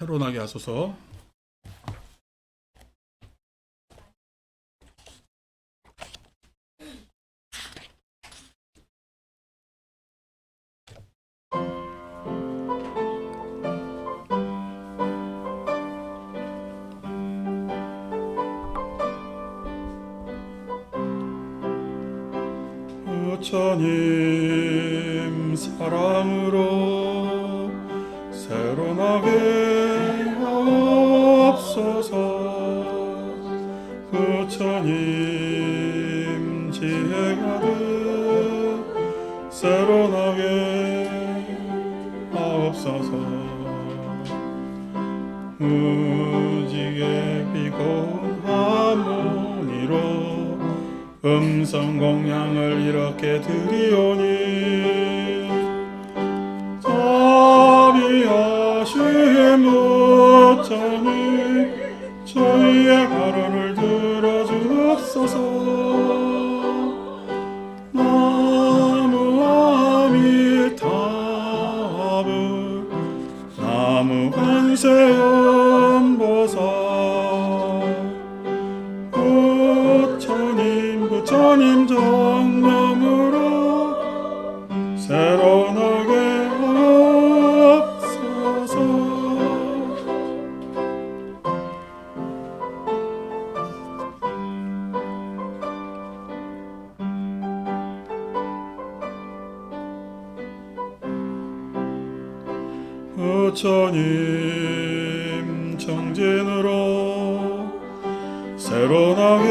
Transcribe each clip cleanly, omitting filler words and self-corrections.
새로나게 하소서. 부처님 사랑으로 새로나게 하옵소서. 부처님 지혜 가득 새로나게 하옵소서. 무지개 피고 하모니로 음성 공양을 이렇게 드리오니 자비하신 부처님 저희의 발언을 들어주옵소서. 나무 아미타불 나무 관세음보살 부처님 정령으로 새로나게 하옵소서. 부처님 정진으로 새로나게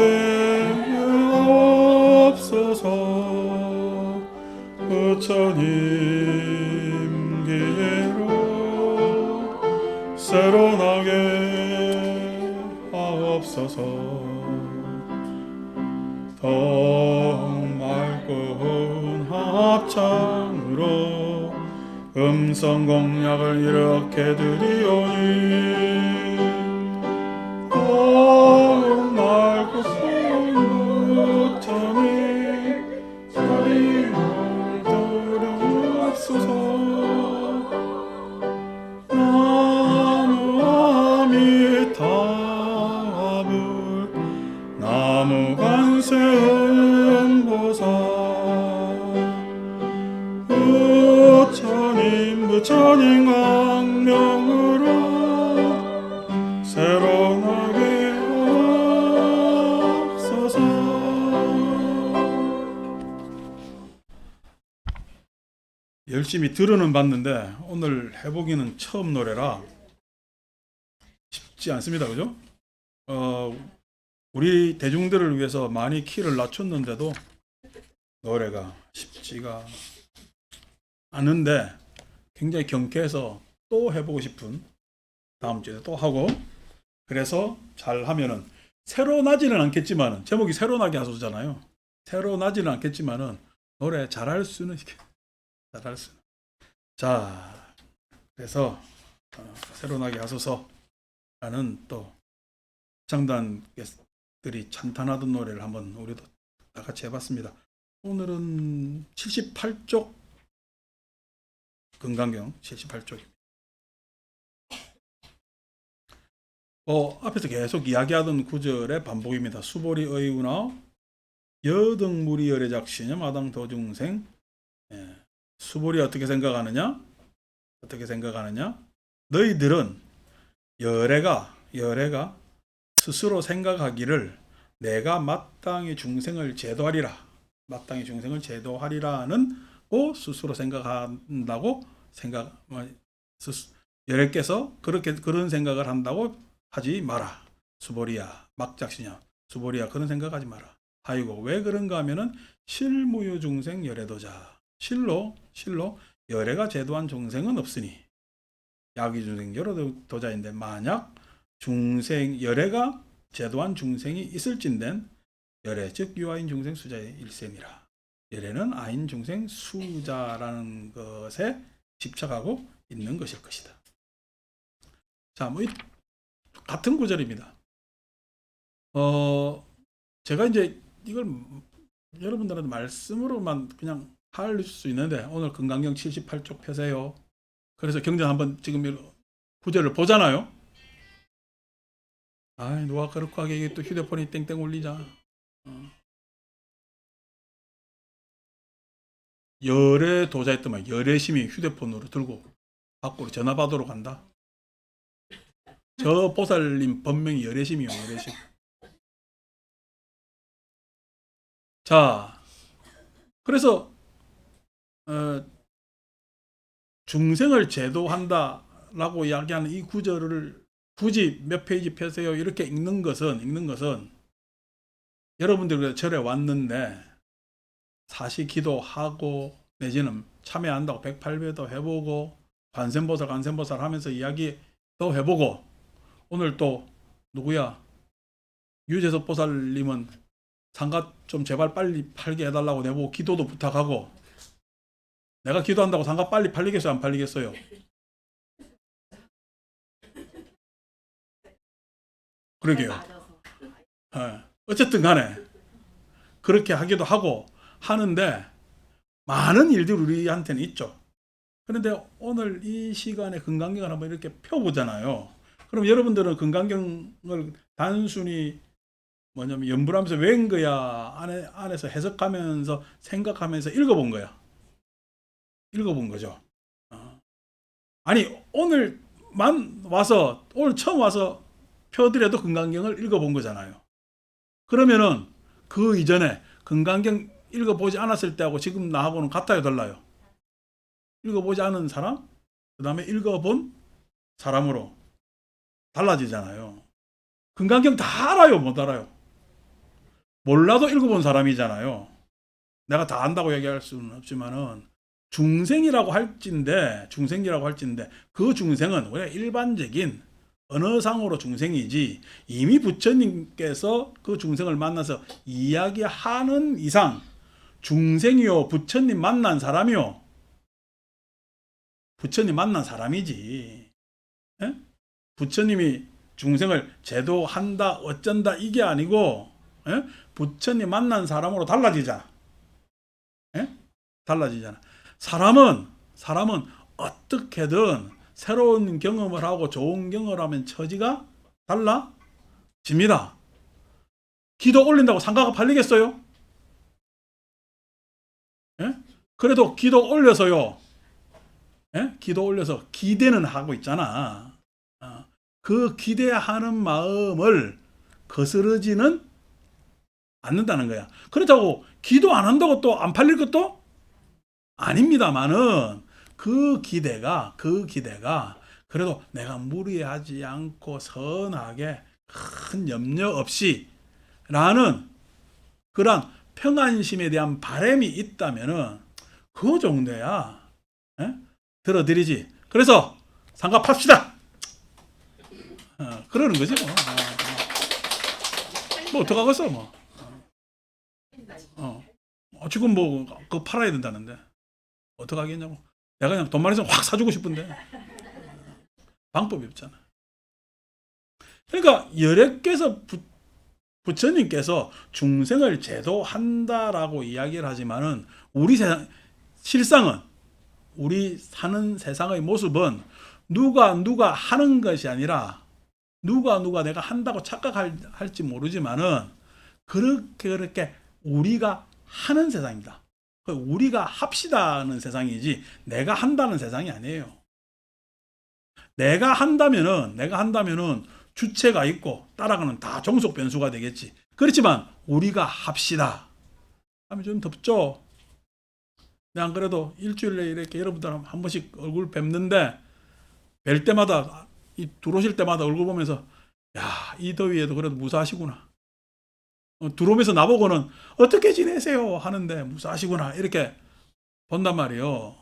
하옵소서. 부처님 기회로 새로나게 하옵소서. 더 맑은 합창으로 음성 공약을 이렇게 드리오니 더욱 맑고 부처님 저희를 들으옵소서. 나무 아미타불 나무 관세음보살 부처님 강령으로 새로나게 하옵소서. 열심히 들어는 봤는데 오늘 해보기는 처음 노래라 쉽지 않습니다. 그죠? 우리 대중들을 위해서 많이 키를 낮췄는데도 노래가 쉽지가 않은데 굉장히 경쾌해서 또 해보고 싶은, 다음 주에 또 하고, 그래서 잘 하면은 새로 나지는 않겠지만은, 제목이 새로 나게 하소서잖아요. 새로 나지는 않겠지만은 노래 잘할 수는 잘할 수. 자, 그래서 새로 나게 하소서라는 또 창단들이 찬탄하던 노래를 한번 우리도 다 같이 해봤습니다. 오늘은 78쪽 금강경 78쪽입니다. 앞에서 계속 이야기하던 구절의 반복입니다. 수보리 의우나 여등무리 열애작시녀 마당 도중생. 수보리 어떻게 생각하느냐? 너희들은 열애가 스스로 생각하기를 내가 마땅히 중생을 제도하리라는 스스로 생각한다고 열애께서 그런 생각을 한다고 하지 마라. 수보리야, 막작시냐, 수보리야, 그런 생각하지 마라. 아이고, 왜 그런가 하면은 실무유 중생 열애도자. 실로 열애가 제도한 중생은 없으니 야기 중생 열애도자인데, 만약 열애가 제도한 중생이 있을진된 열애 즉 유아인 중생 수자의 일셈이라. 열애는 아인 중생 수자라는 것에 집착하고 있는 것일 것이다. 자, 같은 구절입니다. 제가 이제 이걸 여러분들한테 말씀으로만 그냥 할 수 있는데, 오늘 금강경 78쪽 펴세요. 그래서 경전 한번 지금 구절을 보잖아요. 아이, 누가 그렇게 하게 이게 또 휴대폰이 땡땡 울리자. 열애 도자했더만 열애심이 휴대폰으로 들고 밖으로 전화 받으러 간다. 저 보살님 본명이 열애심이요, 열애심. 자, 그래서 중생을 제도한다라고 이야기하는 이 구절을 굳이 몇 페이지 펴세요 이렇게 읽는 것은 여러분들 절에 왔는데 사시 기도하고 내지는 참여한다고 108배도 해보고 관세음보살 하면서 이야기도 해보고 오늘 또 누구야 유재석 보살님은 상가 좀 제발 빨리 팔게 해달라고 내보고 기도도 부탁하고 내가 기도한다고 상가 빨리 팔리겠어요 안 팔리겠어요? 그러게요. 어쨌든 간에 그렇게 하기도 하고 하는데 많은 일들이 우리한테는 있죠. 그런데 오늘 이 시간에 금강경을 한번 이렇게 펴보잖아요. 그럼 여러분들은 금강경을 단순히 뭐냐면 연불하면서 외운 거야? 안에서 해석하면서 생각하면서 읽어본 거야? 읽어본 거죠. 아니 오늘만 와서 오늘 처음 와서 펴드려도 금강경을 읽어본 거잖아요. 그러면은 그 이전에 금강경 읽어보지 않았을 때하고 지금 나하고는 같아요 달라요? 읽어보지 않은 사람 그 다음에 읽어본 사람으로 달라지잖아요. 금강경 다 알아요 못 알아요? 몰라도 읽어본 사람이잖아요. 내가 다 안다고 얘기할 수는 없지만은 중생이라고 할진데 그 중생은 우리가 일반적인 언어상으로 중생이지 이미 부처님께서 그 중생을 만나서 이야기하는 이상 중생이요 부처님 만난 사람이요 부처님 만난 사람이지. 에? 부처님이 중생을 제도한다 어쩐다 이게 아니고 에? 부처님 만난 사람으로 달라지잖아. 에? 달라지잖아. 사람은 어떻게든 새로운 경험을 하고 좋은 경험을 하면 처지가 달라집니다. 기도 올린다고 상가가 팔리겠어요? 예? 그래도 기도 올려서요. 예? 기도 올려서 기대는 하고 있잖아. 그 기대하는 마음을 거스르지는 않는다는 거야. 그렇다고 기도 안 한다고 또 안 팔릴 것도 아닙니다만은 그 기대가 그래도 내가 무리하지 않고 선하게 큰 염려 없이 라는 그런 평안심에 대한 바람이 있다면은 그 정도야 들어드리지. 그래서 상가 팝시다 그러는 거지 뭐 어떡하겠어 뭐 지금 뭐 그거 팔아야 된다는데 어떡하겠냐고. 내가 그냥 돈만 있으면 확 사주고 싶은데 방법이 없잖아. 그러니까 열애께서 부처님께서 중생을 제도한다라고 이야기를 하지만은 우리 세상 실상은 우리 사는 세상의 모습은 누가 하는 것이 아니라 누가 내가 한다고 착각할지 모르지만은 그렇게 우리가 하는 세상입니다. 우리가 합시다는 세상이지 내가 한다는 세상이 아니에요. 내가 한다면은 주체가 있고 따라가는 다 종속 변수가 되겠지. 그렇지만 우리가 합시다 하면 좀 덥죠. 안 그래도 일주일에 이렇게 여러분들 한 번씩 얼굴 뵙는데 뵐 때마다 들어오실 때마다 얼굴 보면서 야, 이 더위에도 그래도 무사하시구나. 들어오면서 나보고는 어떻게 지내세요 하는데 무사하시구나 이렇게 본단 말이에요.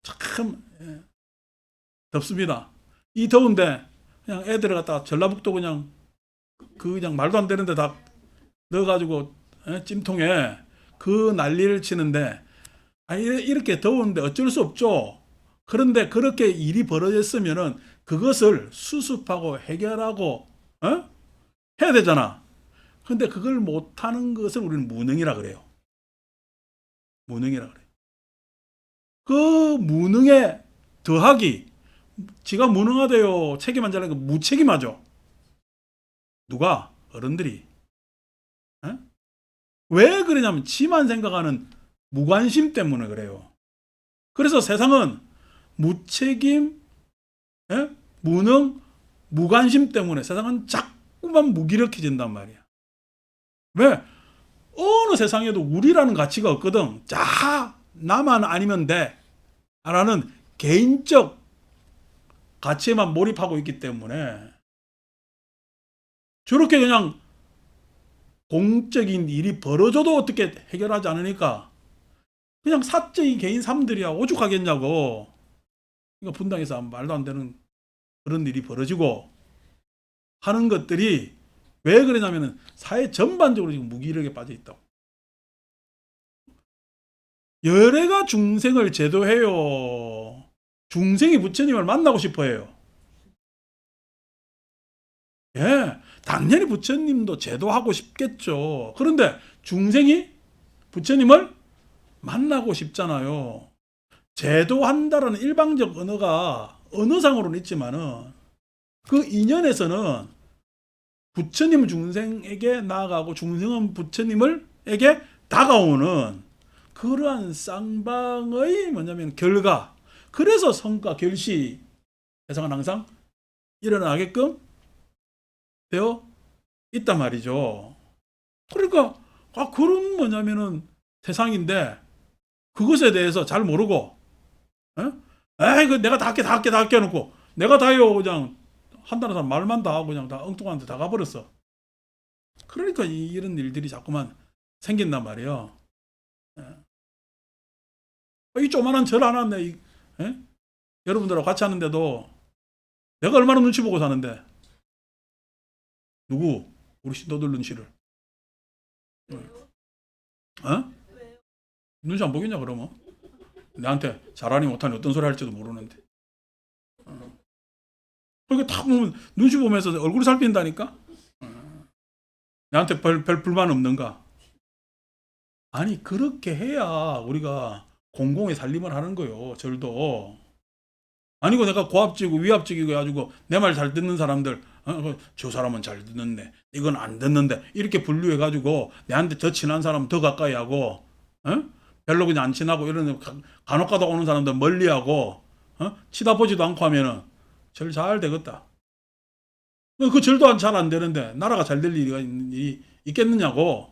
참 덥습니다. 이 더운데 그냥 애들을 갖다가 전라북도 그냥 말도 안 되는데 다 넣어가지고 찜통에 그 난리를 치는데 이렇게 더운데 어쩔 수 없죠. 그런데 그렇게 일이 벌어졌으면은 그것을 수습하고 해결하고 해야 되잖아. 근데 그걸 못하는 것을 우리는 무능이라 그래요. 무능이라 그래요. 그 무능에 더하기 지가 무능하대요. 책임 안 잘하니까 무책임하죠. 누가? 어른들이. 에? 왜 그러냐면 지만 생각하는 무관심 때문에 그래요. 그래서 세상은 무책임, 무능, 무관심 때문에 세상은 자꾸만 무기력해진단 말이야. 왜? 어느 세상에도 우리라는 가치가 없거든. 자, 나만 아니면 돼. 라는 개인적 가치에만 몰입하고 있기 때문에 저렇게 그냥 공적인 일이 벌어져도 어떻게 해결하지 않으니까 그냥 사적인 개인 삶들이야 오죽하겠냐고. 그러니까 분당에서 말도 안 되는 그런 일이 벌어지고 하는 것들이 왜 그러냐면은 사회 전반적으로 지금 무기력에 빠져 있다고. 열애가 중생을 제도해요. 중생이 부처님을 만나고 싶어 해요. 예, 당연히 부처님도 제도하고 싶겠죠. 그런데 중생이 부처님을 만나고 싶잖아요. 제도한다라는 일방적 언어가 언어상으로는 있지만은 그 인연에서는 부처님은 중생에게 나아가고 중생은 부처님을에게 다가오는 그러한 쌍방의 뭐냐면 결과. 그래서 성과 결시 세상은 항상 일어나게끔 되어 있단 말이죠. 그러니까 그런 뭐냐면은 세상인데 그것에 대해서 잘 모르고 에이 그 내가 다 할게 해놓고 내가 다 해요 그냥 한다는 사람 말만 다 하고 그냥 다 엉뚱한 데 다 가버렸어. 그러니까 이런 일들이 자꾸만 생긴단 말이에요. 이 조만한 절 하나 여러분들하고 같이 하는데도 내가 얼마나 눈치 보고 사는데 누구? 우리 신도들 눈치를. 어? 눈치 안 보겠냐 그러면? 나한테 잘하니 못하니 어떤 소리 할지도 모르는데. 그러니까 딱 보면 눈치 보면서 얼굴이 살핀다니까? 나한테 별 불만 없는가? 아니 그렇게 해야 우리가 공공의 살림을 하는 거요. 절도. 아니고 내가 고압지고 위압지고 해가지고 내 말 잘 듣는 사람들 저 사람은 잘 듣는데 이건 안 듣는데 이렇게 분류해가지고 내한테 더 친한 사람 더 가까이 하고 별로 그냥 안 친하고 이런 간혹 가다 오는 사람들 멀리하고 치다보지도 않고 하면은 절 잘 되겠다. 그 절도 잘 안 되는데 나라가 잘 될 일이 있겠느냐고.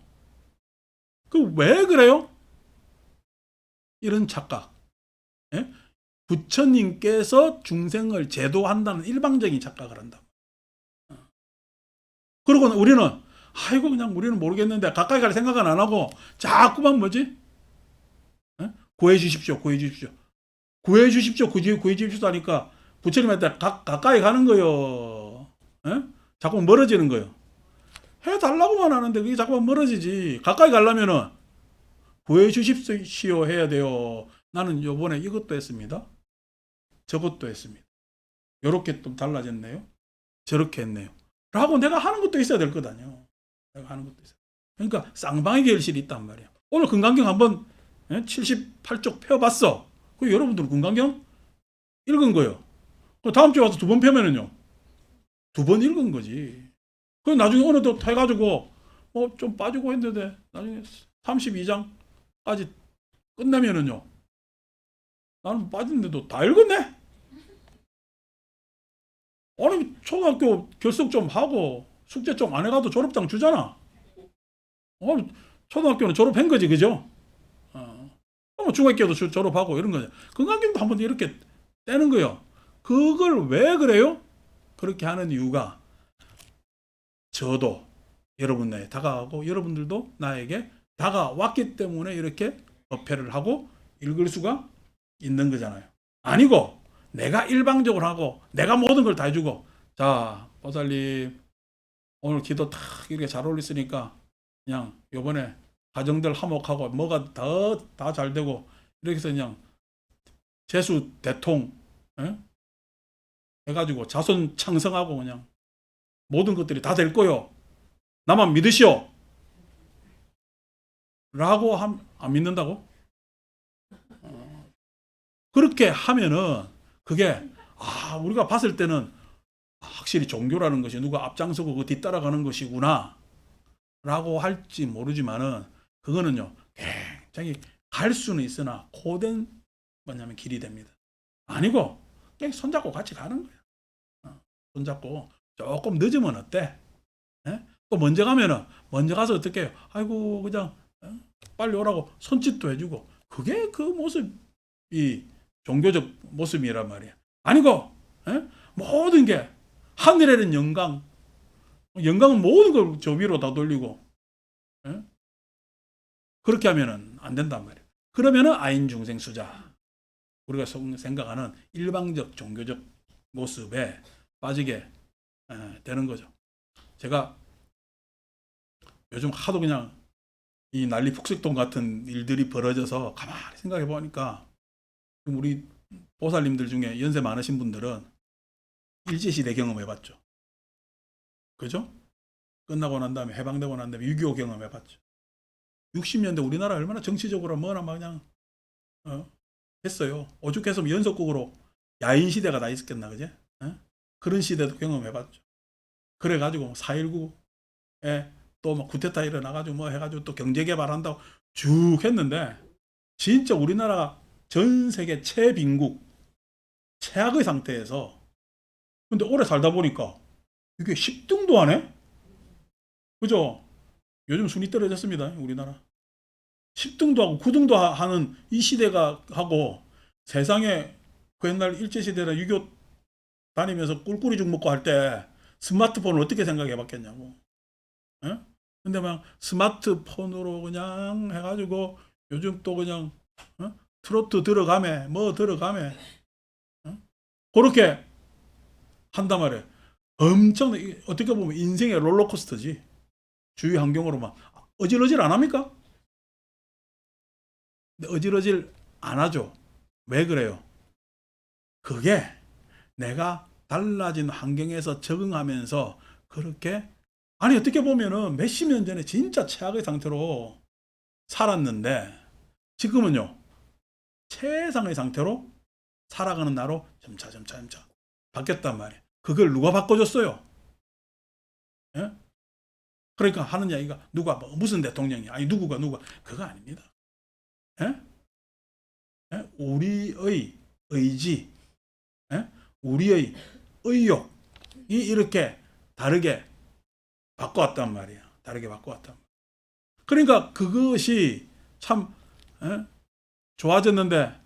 그 왜 그래요? 이런 착각. 예? 부처님께서 중생을 제도한다는 일방적인 착각을 한다. 그리고 우리는 아이고 그냥 우리는 모르겠는데 가까이 갈 생각은 안 하고 자꾸만 뭐지? 구해 주십시오. 구해 주십시오. 구해 주십시오. 구해 주십시오 하니까 부처님한테 가까이 가는 거요. 자꾸 멀어지는 거요. 해달라고만 하는데 그게 자꾸만 멀어지지. 가까이 가려면은 구해 주십시오 해야 돼요. 나는 요번에 이것도 했습니다. 저것도 했습니다. 요렇게 좀 달라졌네요. 저렇게 했네요. 라고 내가 하는 것도 있어야 될 것 아니에요. 내가 하는 것도 있어요. 그러니까 쌍방의 결실이 있단 말이야. 오늘 금강경 한번 78쪽 펴봤어. 그 여러분들 금강경 읽은 거예요. 다음 주에 와서 두 번 펴면은요. 두 번 읽은 거지. 그 나중에 오늘 또 해가지고 좀 빠지고 했는데 나중에 32장까지 끝나면은요. 나는 빠졌는데도 다 읽었네. 아니 초등학교 결석 좀 하고 숙제 좀 안 해가도 졸업장 주잖아. 초등학교는 졸업한 거지 그죠? 중학교도 졸업하고 이런 거죠. 건강경도 한번 이렇게 떼는 거예요. 그걸 왜 그래요? 그렇게 하는 이유가 저도 여러분에게 다가가고 여러분들도 나에게 다가왔기 때문에 이렇게 법회를 하고 읽을 수가 있는 거잖아요. 아니고 내가 일방적으로 하고 내가 모든 걸 다 해주고 자 보살님 오늘 기도 탁 이렇게 잘 올렸으니까 그냥 요번에 가정들 화목하고 뭐가 다 잘 되고 이렇게 해서 그냥 재수 대통 해가지고 자손 창성하고 그냥 모든 것들이 다 될 거요. 나만 믿으시오. 라고 안 믿는다고? 그렇게 하면은 그게 우리가 봤을 때는 확실히 종교라는 것이 누가 앞장서고 그 뒤따라가는 것이구나 라고 할지 모르지만은 그거는요 굉장히 갈 수는 있으나 고된 뭐냐면 길이 됩니다. 아니고 그냥 손잡고 같이 가는 거야. 손잡고 조금 늦으면 어때? 예? 또 먼저 가면은 먼저 가서 어떻게 해요? 아이고 그냥 빨리 오라고 손짓도 해주고 그게 그 모습이 종교적 모습이란 말이야. 아니고 모든 게 하늘에는 영광은 모든 걸 저 위로 다 돌리고 그렇게 하면은 안 된단 말이야. 그러면은 아인 중생 수자 우리가 생각하는 일방적 종교적 모습에 빠지게 되는 거죠. 제가 요즘 하도 그냥 이 난리 북색동 같은 일들이 벌어져서 가만히 생각해 보니까 우리 보살님들 중에 연세 많으신 분들은 일제시대 경험해봤죠. 그죠? 끝나고 난 다음에 해방되고 난 다음에 6.25 경험해봤죠. 60년대 우리나라 얼마나 정치적으로 뭐나 막 그냥 했어요. 오죽했으면 연속국으로 야인 시대가 다 있었겠나 그제? 그런 시대도 경험해봤죠. 그래가지고 4.19에 또 뭐 쿠데타 일어나가지고 뭐 해가지고 또 경제 개발한다고 쭉 했는데 진짜 우리나라가 전 세계 최빈국 최악의 상태에서 근데 오래 살다 보니까 이게 10등도 안 해? 그죠? 요즘 순위 떨어졌습니다. 우리나라. 10등도 하고 9등도 하는 이 시대가 하고 세상에 그 옛날 일제시대나 6.25 다니면서 꿀꿀이 죽 먹고 할 때 스마트폰을 어떻게 생각해 봤겠냐고. 예? 근데 막 스마트폰으로 그냥 해가지고 요즘 또 그냥 트로트 들어가매 뭐 들어가매 그렇게 한단 말이에요. 엄청 어떻게 보면 인생의 롤러코스터지. 주위 환경으로 막 어질어질 안 합니까? 근데 어질어질 안 하죠. 왜 그래요? 그게 내가 달라진 환경에서 적응하면서 그렇게 아니 어떻게 보면은 몇십 년 전에 진짜 최악의 상태로 살았는데 지금은요 최상의 상태로 살아가는 나로 점차 바뀌었단 말이에요. 그걸 누가 바꿔줬어요? 예? 그러니까 하는 이야기가 누가 뭐 무슨 대통령이 아니 누가 그거 아닙니다. 예? 예? 우리의 의지, 예? 우리의 의욕이 이렇게 다르게 바꿔왔단 말이야. 다르게 바꿔왔단 말이야. 그러니까 그것이 참 좋아졌는데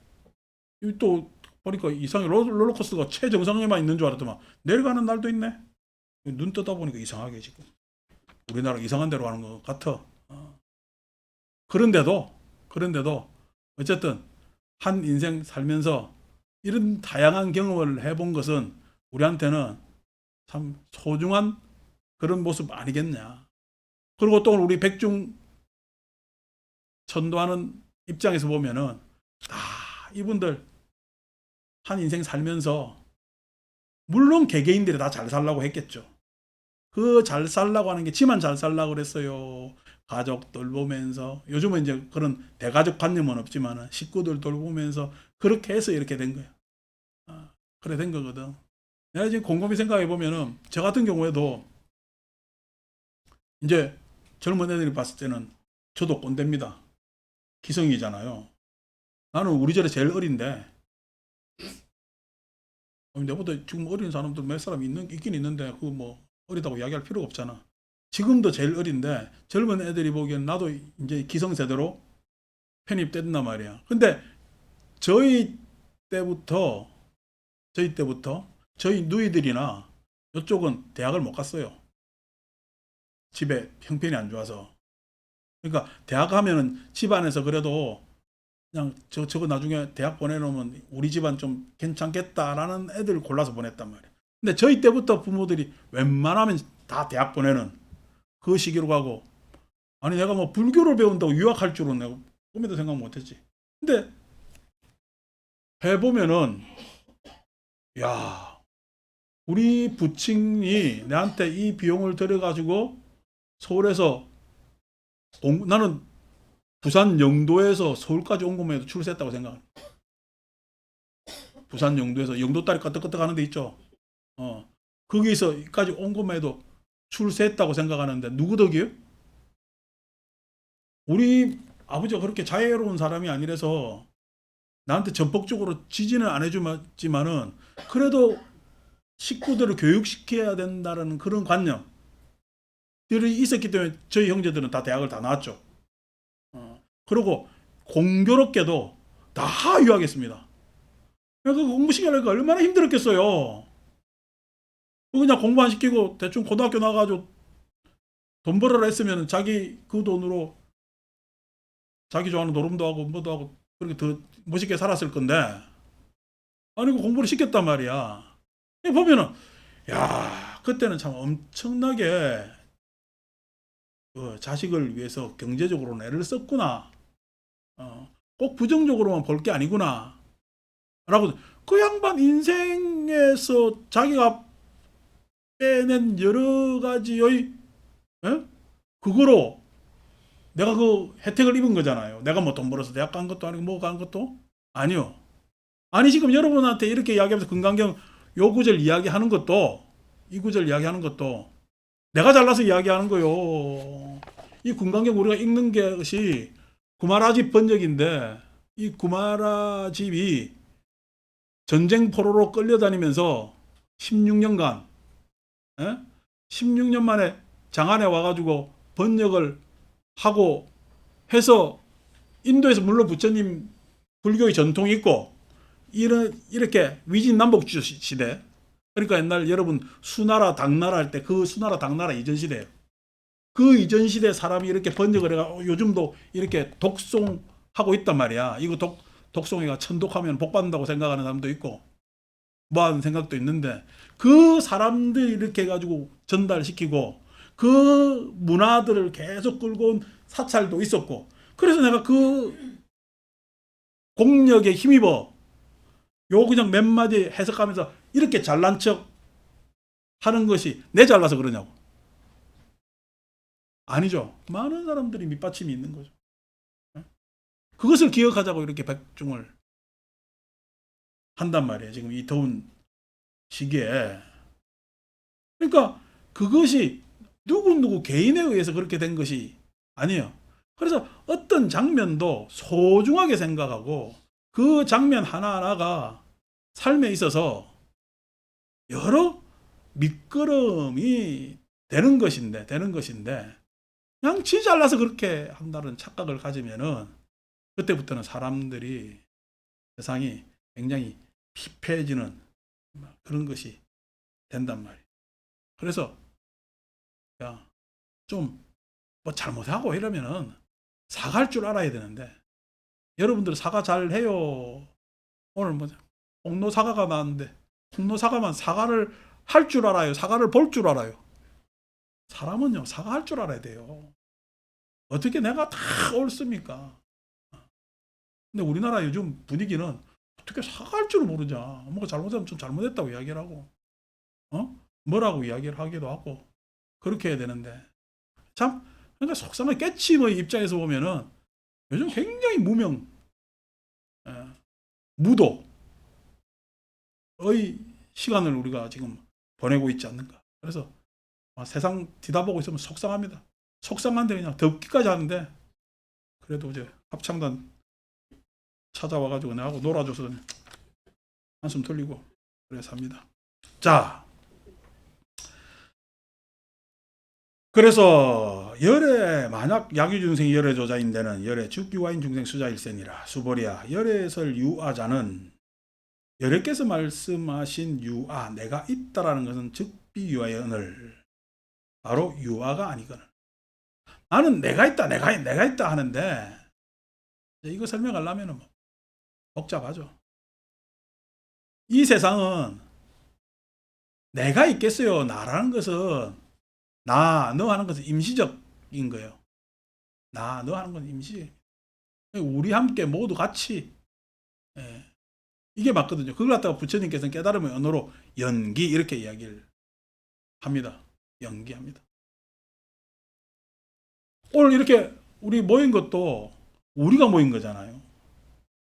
또 보니까 이상하게 롤러코스터가 최정상에만 있는 줄 알았더만 내려가는 날도 있네. 눈 뜨다 보니까 이상하게 지금 우리나라 이상한 데로 가는 것 같아. 그런데도 어쨌든 한 인생 살면서 이런 다양한 경험을 해본 것은 우리한테는 참 소중한 그런 모습 아니겠냐. 그리고 또 우리 백중 천도하는 입장에서 보면은 이분들 한 인생 살면서 물론 개개인들이 다 잘 살라고 했겠죠. 그 잘 살라고 하는 게 지만 잘 살라고 그랬어요. 가족 돌보면서 요즘은 이제 그런 대가족 관념은 없지만 식구들 돌보면서 그렇게 해서 이렇게 된 거야. 그래 된 거거든. 내가 지금 곰곰이 생각해 보면은 저 같은 경우에도 이제 젊은 애들이 봤을 때는 저도 꼰대입니다. 기성이잖아요. 나는 우리 절에 제일 어린데 내보다 지금 어린 사람들 몇 사람 있긴 있는데 그 뭐 어리다고 이야기할 필요가 없잖아. 지금도 제일 어린데 젊은 애들이 보기엔 나도 이제 기성세대로 편입됐단 말이야. 근데 저희 때부터 저희 누이들이나 이쪽은 대학을 못 갔어요. 집에 형편이 안 좋아서. 그러니까 대학 가면은 집안에서 그래도 그냥 저거 나중에 대학 보내놓으면 우리 집안 좀 괜찮겠다라는 애들 골라서 보냈단 말이야. 근데 저희 때부터 부모들이 웬만하면 다 대학 보내는 그 시기로 가고 아니 내가 뭐 불교를 배운다고 유학할 줄은 내가 꿈에도 생각 못했지. 근데 해보면은 야 우리 부친이 내한테 이 비용을 들여가지고 서울에서 나는 부산 영도에서 서울까지 온 것만 해도 출세했다고 생각합니다. 부산 영도에서 영도다리 까뜩까뜩 하는 데 있죠. 거기서까지 온 것만 해도 출세했다고 생각하는데 누구 덕이에요? 우리 아버지가 그렇게 자애로운 사람이 아니라서 나한테 전폭적으로 지지는 안 해주지만은 그래도 식구들을 교육시켜야 된다는 그런 관념들이 있었기 때문에 저희 형제들은 다 대학을 다 나왔죠. 그리고 공교롭게도 다 유학했습니다. 그러니까 공부 시키려니까 얼마나 힘들었겠어요. 그냥 공부 안 시키고 대충 고등학교 나가가지고 돈 벌어라 했으면 자기 그 돈으로 자기 좋아하는 노름도 하고 뭐도 하고 그렇게 더 멋있게 살았을 건데 아니 그 공부를 시켰단 말이야. 보면은 야 그때는 참 엄청나게 그 자식을 위해서 경제적으로 애를 썼구나. 꼭 부정적으로만 볼 게 아니구나. 라고 그 양반 인생에서 자기가 빼낸 여러 가지의 그거로 내가 그 혜택을 입은 거잖아요. 내가 뭐 돈 벌어서 대학 간 것도 아니고 뭐 간 것도 아니요. 아니 지금 여러분한테 이렇게 이야기하면서 금강경 요 구절 이야기하는 것도 이 구절 이야기하는 것도 내가 잘나서 이야기하는 거요. 이 금강경 우리가 읽는 것이 구마라집 번역인데 이 구마라집이 전쟁 포로로 끌려다니면서 16년간 16년 만에 장안에 와가지고 번역을 하고 해서 인도에서 물론 부처님 불교의 전통이 있고 이렇게 위진남북 시대 그러니까 옛날 여러분 수나라 당나라 할 때 그 수나라 당나라 이전 시대예요. 그 이전 시대 사람이 이렇게 번역을 해가 요즘도 이렇게 독송하고 있단 말이야. 이거 독송해가 천독하면 복 받는다고 생각하는 사람도 있고 뭐 하는 생각도 있는데 그 사람들이 이렇게 해가지고 전달시키고 그 문화들을 계속 끌고 온 사찰도 있었고 그래서 내가 그 공력에 힘입어 요 그냥 몇 마디 해석하면서 이렇게 잘난 척 하는 것이 내 잘나서 그러냐고. 아니죠. 많은 사람들이 밑받침이 있는 거죠. 그것을 기억하자고 이렇게 백중을 한단 말이에요. 지금 이 더운 시기에. 그러니까 그것이 누구 개인에 의해서 그렇게 된 것이 아니에요. 그래서 어떤 장면도 소중하게 생각하고 그 장면 하나하나가 삶에 있어서 여러 밑거름이 되는 것인데 그냥 지 잘나서 그렇게 한다는 착각을 가지면은 그때부터는 사람들이 세상이 굉장히 피폐해지는 그런 것이 된단 말이에요. 그래서 좀 뭐 잘못하고 이러면은 사과할 줄 알아야 되는데 여러분들 사과 잘 해요. 오늘 뭐 홍로 사과가 나왔는데 홍로 사과만 사과를 할 줄 알아요. 사과를 볼 줄 알아요. 사람은요 사과할 줄 알아야 돼요. 어떻게 내가 다 옳습니까? 근데 우리나라 요즘 분위기는 어떻게 사과할 줄을 모르냐. 뭔가 잘못하면 좀 잘못했다고 이야기를 하고 뭐라고 이야기를 하기도 하고 그렇게 해야 되는데 참 그러니까 속상한 깨침의 입장에서 보면은 요즘 굉장히 무명 무도의 시간을 우리가 지금 보내고 있지 않는가. 그래서 세상 뒤다보고 있으면 속상합니다. 속상한데 그냥 덥기까지 하는데 그래도 이제 합창단 찾아와가지고 내하고 놀아줘서 한숨 돌리고 그래서 합니다. 자, 그래서 열애 만약 약유중생이 열애조자인데는 열애 즉유아인 중생 수자일세니라. 수보리야 열애설 유아자는 열애께서 말씀하신 유아 내가 있다라는 것은 즉비유아의 언을 바로 유아가 아니거늘 나는 내가 있다 하는데 이거 설명하려면 뭐 복잡하죠. 이 세상은 내가 있겠어요. 나라는 것은 너 하는 것은 임시적인 거예요. 너 하는 건 임시. 우리 함께 모두 같이 이게 맞거든요. 그걸 갖다가 부처님께서는 깨달음의 언어로 연기 이렇게 이야기를 합니다. 연기합니다. 오늘 이렇게 우리 모인 것도 우리가 모인 거잖아요.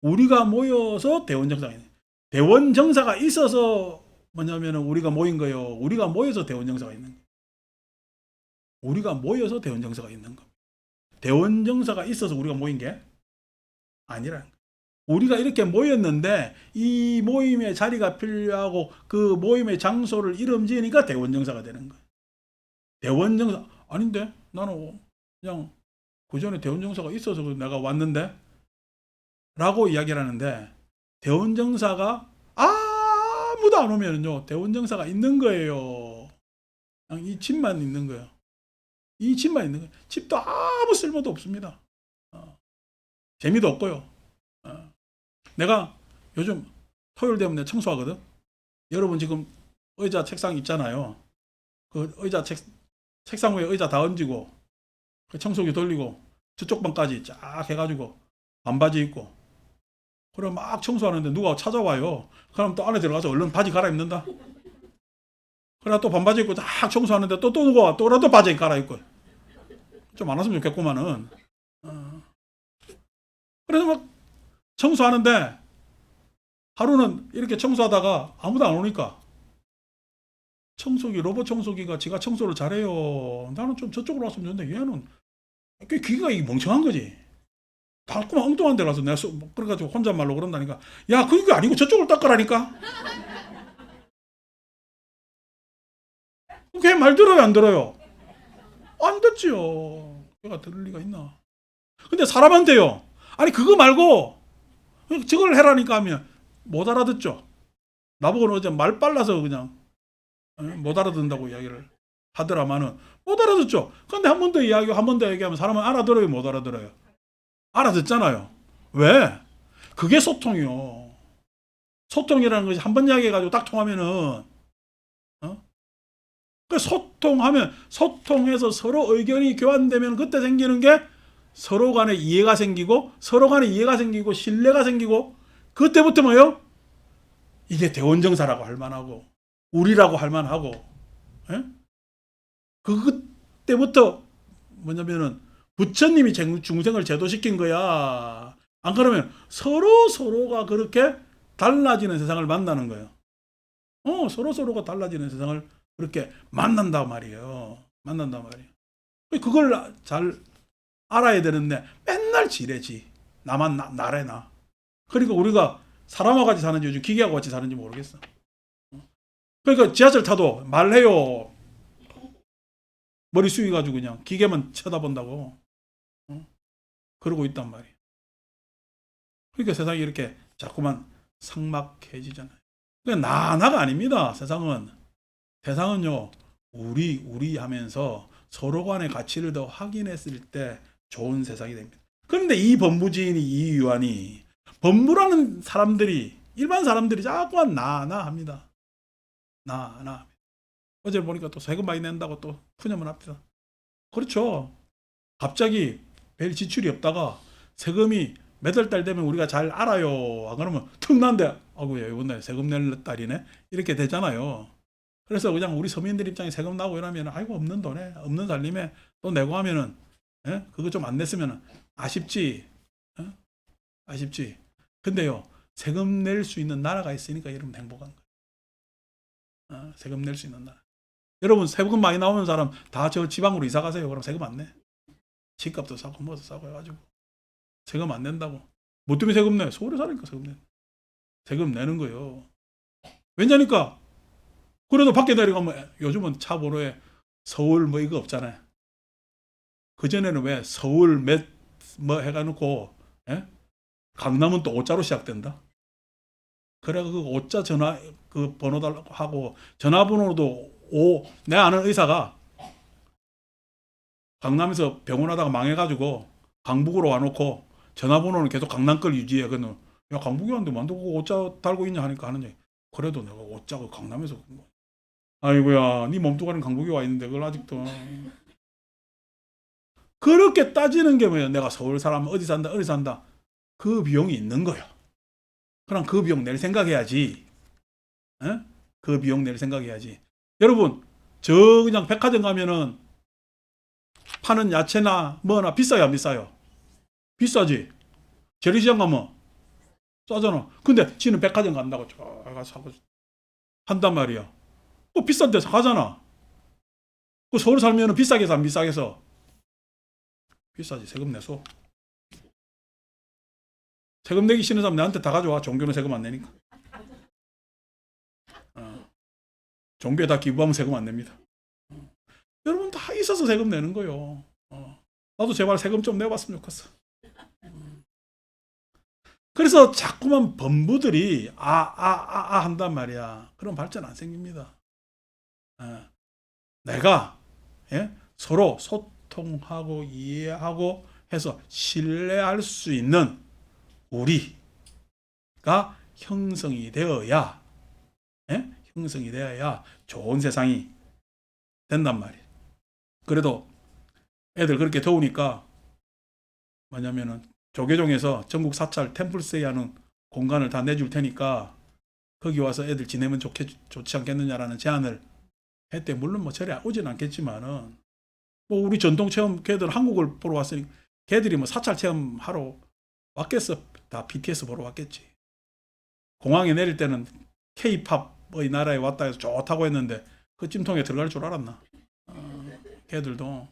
우리가 모여서 대원정상이네. 대원정사가 있어서 뭐냐면 우리가 모인 거예요. 우리가 모여서 대원정사가 있는 거예요. 우리가 모여서 대원정사가 있는 겁니다. 대원정사가 있어서 우리가 모인 게 아니라는 거예요. 우리가 이렇게 모였는데 이 모임의 자리가 필요하고 그 모임의 장소를 이름 지으니까 대원정사가 되는 거예요. 대원정사 아닌데 나는 그냥 그 전에 대원정사가 있어서 내가 왔는데 라고 이야기를 하는데, 대원정사가 아무도 안 오면요 대원정사가 있는 거예요. 그냥 이 집만 있는 거예요. 이 집만 있는 거예요. 집도 아무 쓸모도 없습니다. 재미도 없고요. 내가 요즘 토요일 되면 내가 청소하거든. 여러분 지금 의자 책상 있잖아요. 그 의자 책상 위에 의자 다 얹고 그 청소기 돌리고 저쪽 방까지 쫙 해가지고 반바지 입고 그럼 막 청소하는데 누가 찾아와요. 그럼 또 안에 들어가서 얼른 바지 갈아입는다. 그래 또 반바지 입고 딱 청소하는데 또 누가 와. 또 바지 갈아입고. 좀 안 왔으면 좋겠구만은. 그래서 막 청소하는데 하루는 이렇게 청소하다가 아무도 안 오니까 로봇 청소기가 지가 청소를 잘해요. 나는 좀 저쪽으로 왔으면 좋는데 얘는 꽤 귀가 멍청한 거지. 자꾸만 엉뚱한 데 가서 내가 그래가지고 혼잣말로 그런다니까. 야, 그게 아니고 저쪽을 닦으라니까. 걔 말 들어요, 안 들어요? 안 듣지요. 걔가 들을 리가 있나. 근데 사람한테요. 아니, 그거 말고 저걸 해라니까 하면 못 알아듣죠. 나보고는 어제 말 빨라서 그냥 못 알아듣는다고 이야기를 하더라마는 못 알아듣죠. 근데 한 번 더 이야기하고 한 번 더 얘기하면 사람은 알아들어요, 못 알아들어요? 알아듣잖아요. 왜? 그게 소통이요. 소통이라는 것이 한 번 이야기해가지고 딱 통하면은, 그 소통해서 서로 의견이 교환되면 그때 생기는 게 서로 간에 이해가 생기고, 신뢰가 생기고, 그때부터 뭐예요? 이게 대원정사라고 할 만하고, 우리라고 할 만하고, 예? 그때부터 뭐냐면은, 부처님이 중생을 제도시킨 거야. 안 그러면 서로가 그렇게 달라지는 세상을 만나는 거예요. 서로가 달라지는 세상을 그렇게 만난단 말이에요. 그걸 잘 알아야 되는데 맨날 지레지. 나만 나래나. 그러니까 우리가 사람하고 같이 사는지 요즘 기계하고 같이 사는지 모르겠어. 그러니까 지하철 타도 말해요. 머리 숙여가지고 그냥 기계만 쳐다본다고. 그러고 있단 말이에요. 그러니까 세상이 이렇게 자꾸만 삭막해지잖아요. 그러니까 나가 아닙니다. 세상은요, 우리 하면서 서로 간의 가치를 더 확인했을 때 좋은 세상이 됩니다. 그런데 이 법무지인이, 이 유한이, 법무라는 사람들이, 일반 사람들이 자꾸만 나 합니다. 나. 어제 보니까 또 세금 많이 낸다고 또 푸념을 합니다. 그렇죠. 갑자기 별 지출이 없다가 세금이 몇 월 달 되면 우리가 잘 알아요. 안 그러면 툭 난데, 아구야, 이번 세금 낼 달이네. 이렇게 되잖아요. 그래서 그냥 우리 서민들 입장에 세금 나고 이러면, 아이고, 없는 돈에, 없는 살림에 또 내고 하면은, 그거 좀 안 냈으면 아쉽지. 아쉽지. 근데요, 세금 낼 수 있는 나라가 있으니까 여러분 행복한 거예요. 세금 낼 수 있는 나라. 여러분, 세금 많이 나오는 사람 다 저 지방으로 이사 가세요. 그럼 세금 안 내. 집값도 싸고 뭐도 싸고 해가지고 세금 안 낸다고. 뭐 때문에 세금 내? 서울에 사니까 세금 내. 세금 내는 거예요. 왜냐니까. 그래도 밖에 내려가면 요즘은 차 번호에 서울 뭐 이거 없잖아요. 그전에는 왜 서울 뭐 해가놓고 강남은 또 오자로 시작된다. 그래 그 오자 전화 그 번호 달라고 하고, 전화번호도 내 아는 의사가 강남에서 병원 하다가 망해가지고 강북으로 와놓고 전화번호는 계속 강남 걸 유지해. 그는 야, 강북이 왔는데 만두고 오자 달고 있냐 하니까 하는 얘기. 그래도 내가 오자가 강남에서, 아이고야, 네 몸뚱아리는 강북에 와 있는데 그걸 아직도. 그렇게 따지는 게 뭐예요? 내가 서울 사람 어디 산다. 그 비용이 있는 거예요. 그럼 그 비용 낼 생각해야지. 그 비용 낼 생각해야지. 여러분, 저 그냥 백화점 가면은 파는 야채나 뭐나 비싸요, 안 비싸요? 비싸지. 재래시장 가면 싸잖아. 근데 지는 백화점 간다고 쫙 사고 한단 말이야. 비싼 데서 가잖아. 서울 살면 비싸게 사, 안 비싸게 사? 비싸지. 세금 내서. 세금 내기 싫은 사람 내한테 다 가져와. 종교는 세금 안 내니까. 종교에 다 기부하면 세금 안 냅니다. 여러분 다 있어서 세금 내는 거요. 나도 제발 세금 좀 내봤으면 좋겠어. 그래서 자꾸만 범부들이 한단 말이야. 그럼 발전 안 생깁니다. 내가 서로 소통하고 이해하고 해서 신뢰할 수 있는 우리가 형성이 되어야 좋은 세상이 된단 말이에요. 그래도 애들 그렇게 더우니까 뭐냐면은 조계종에서 전국 사찰 템플스테이 하는 공간을 다 내줄 테니까 거기 와서 애들 지내면 좋지 않겠느냐라는 제안을 했대. 물론 뭐 저리 오진 않겠지만은 뭐 우리 전통 체험 걔들 한국을 보러 왔으니 걔들이 뭐 사찰 체험하러 왔겠어. 다 BTS 보러 왔겠지. 공항에 내릴 때는 K-팝의 나라에 왔다 해서 좋다고 했는데 그 찜통에 들어갈 줄 알았나? 걔들도.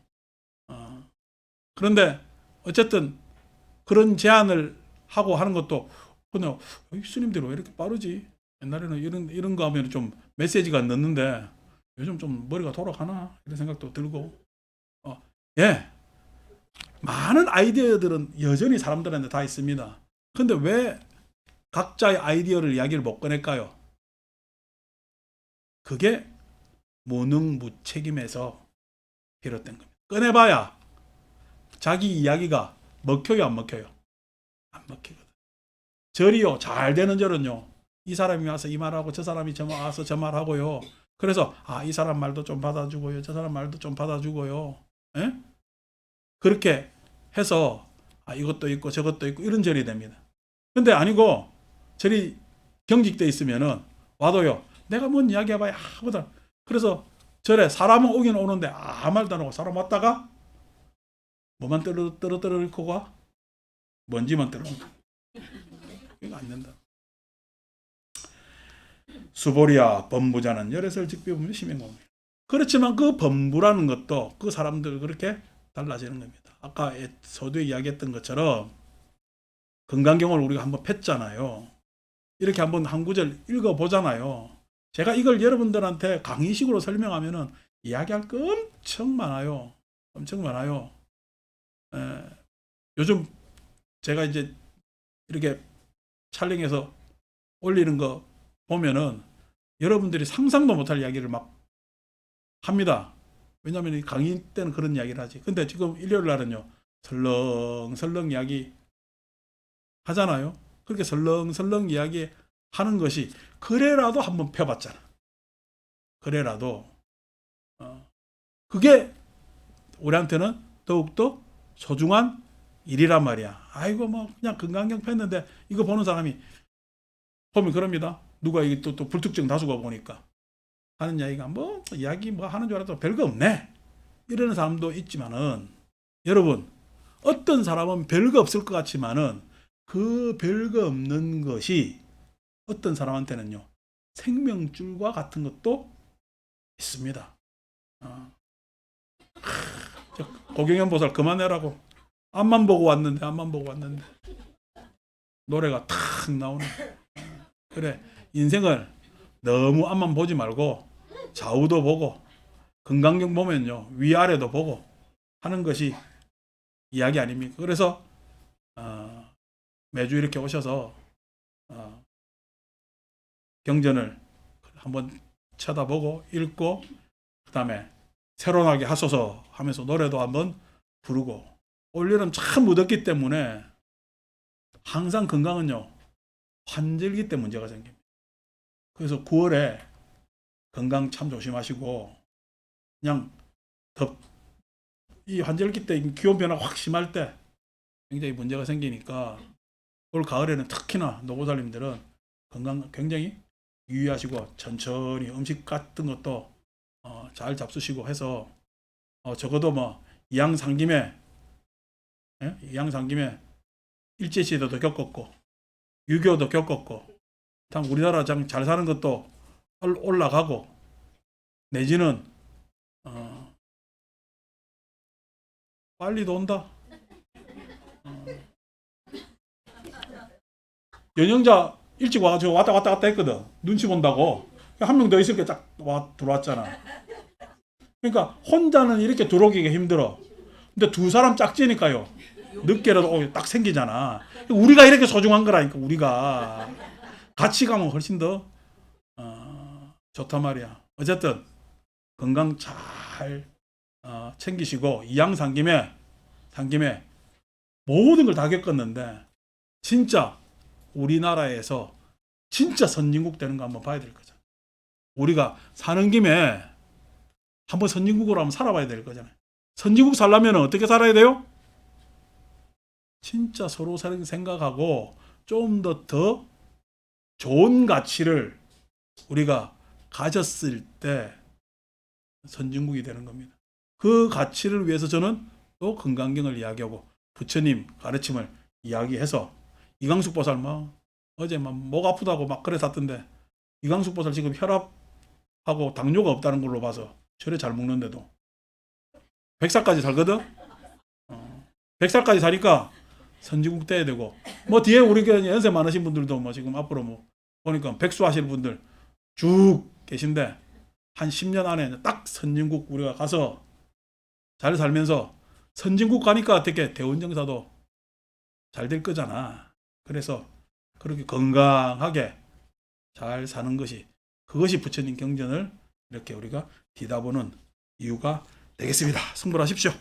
그런데 어쨌든 그런 제안을 하고 하는 것도 그냥 스님들이 왜 이렇게 빠르지? 옛날에는 이런 거 하면 좀 메시지가 늦는데 요즘 좀 머리가 돌아가나? 이런 생각도 들고. 많은 아이디어들은 여전히 사람들한테 다 있습니다. 근데 왜 각자의 아이디어를 이야기를 못 꺼낼까요? 그게 무능무책임에서 비롯된 겁니다. 꺼내봐야 자기 이야기가 먹혀요, 안 먹혀요? 안 먹히거든. 절이요, 잘 되는 절은요, 이 사람이 와서 이 말하고 저 사람이 와서 저 말하고요. 그래서 이 사람 말도 좀 받아주고요, 저 사람 말도 좀 받아주고요. 그렇게 해서 이것도 있고 저것도 있고 이런 절이 됩니다. 근데 아니고 절이 경직돼 있으면은 와도요, 내가 뭔 이야기 해봐야 하거든. 그래서 절에 사람은 오긴 오는데 아무 말도 안 하고 사람 왔다가 뭐만 떨어뜨려 놓고 가? 먼지만 떨어뜨려. 이거 안 된다. 수보리야 범부자는 열애설 직비범 심행공이에요. 그렇지만 그 범부라는 것도 그 사람들 그렇게 달라지는 겁니다. 아까 서두에 이야기했던 것처럼 건강경을 우리가 한번 폈잖아요. 이렇게 한번 한 구절 읽어보잖아요. 제가 이걸 여러분들한테 강의식으로 설명하면은 이야기할 거 엄청 많아요. 엄청 많아요. 요즘 제가 이제 이렇게 촬영해서 올리는 거 보면은 여러분들이 상상도 못할 이야기를 막 합니다. 왜냐하면 강의 때는 그런 이야기를 하지. 근데 지금 일요일 날은요, 설렁설렁 이야기 하잖아요. 그렇게 설렁설렁 이야기 하는 것이 그래라도 한번 펴봤잖아. 그래라도 그게 우리한테는 더욱더 소중한 일이란 말이야. 아이고 뭐 그냥 건강경 폈는데 이거 보는 사람이 보면 그럽니다. 누가 이게 또 불특정 다수가 보니까 하는 이야기가 뭐 이야기 뭐 하는 줄 알아도 별거 없네 이러는 사람도 있지만은, 여러분 어떤 사람은 별거 없을 것 같지만은 그 별거 없는 것이 어떤 사람한테는요 생명줄과 같은 것도 있습니다. 고경현 보살 그만해라고. 앞만 보고 왔는데 노래가 탁 나오네. 그래, 인생을 너무 앞만 보지 말고 좌우도 보고 건강경 보면요 위아래도 보고 하는 것이 이야기 아닙니까? 그래서 매주 이렇게 오셔서 경전을 한번 쳐다보고 읽고 그 다음에 새로나게 하소서 하면서 노래도 한번 부르고, 올여름 참 무덥기 때문에 항상 건강은요 환절기 때 문제가 생깁니다. 그래서 9월에 건강 참 조심하시고, 그냥 이 환절기 때 기온 변화 확 심할 때 굉장히 문제가 생기니까 올 가을에는 특히나 노고살님들은 건강 굉장히 유의하시고 천천히 음식 같은 것도 잘 잡수시고 해서 적어도 뭐 이양상김에 일제시대도 겪었고 6.25도 겪었고, 참 우리나라 잘 사는 것도 올라가고, 내지는 빨리도 온다. 연영자 일찍 와가지고 왔다 갔다 했거든. 눈치 본다고. 한 명 더 있을 게 딱 들어왔잖아. 그러니까 혼자는 이렇게 들어오기가 힘들어. 근데 두 사람 짝지니까요. 늦게라도 딱 생기잖아. 우리가 이렇게 소중한 거라니까. 우리가 같이 가면 훨씬 더 좋단 말이야. 어쨌든 건강 잘 챙기시고 이양 삼김에 모든 걸 다 겪었는데 진짜 우리나라에서 진짜 선진국 되는 거 한번 봐야 될 거잖아. 우리가 사는 김에 한번 선진국으로 한번 살아봐야 될 거잖아요. 선진국 살려면 어떻게 살아야 돼요? 진짜 서로 생각하고 좀 더 좋은 가치를 우리가 가졌을 때 선진국이 되는 겁니다. 그 가치를 위해서 저는 또 건강경을 이야기하고 부처님 가르침을 이야기해서 이광숙 보살 어제 목 아프다고 막 그래 샀던데 이광숙 보살 지금 혈압하고 당뇨가 없다는 걸로 봐서 저래 잘 먹는데도 100살까지 살거든. 100살까지 사니까 선진국 돼야 되고 뒤에 우리 연세 많으신 분들도 지금 앞으로 보니까 백수 하시는 분들 쭉 계신데 한 10년 안에 딱 선진국 우리가 가서 잘 살면서 선진국 가니까 어떻게 대운정사도 잘 될 거잖아. 그래서 그렇게 건강하게 잘 사는 그것이 부처님 경전을 이렇게 우리가 뒤다보는 이유가 되겠습니다. 승부하십시오.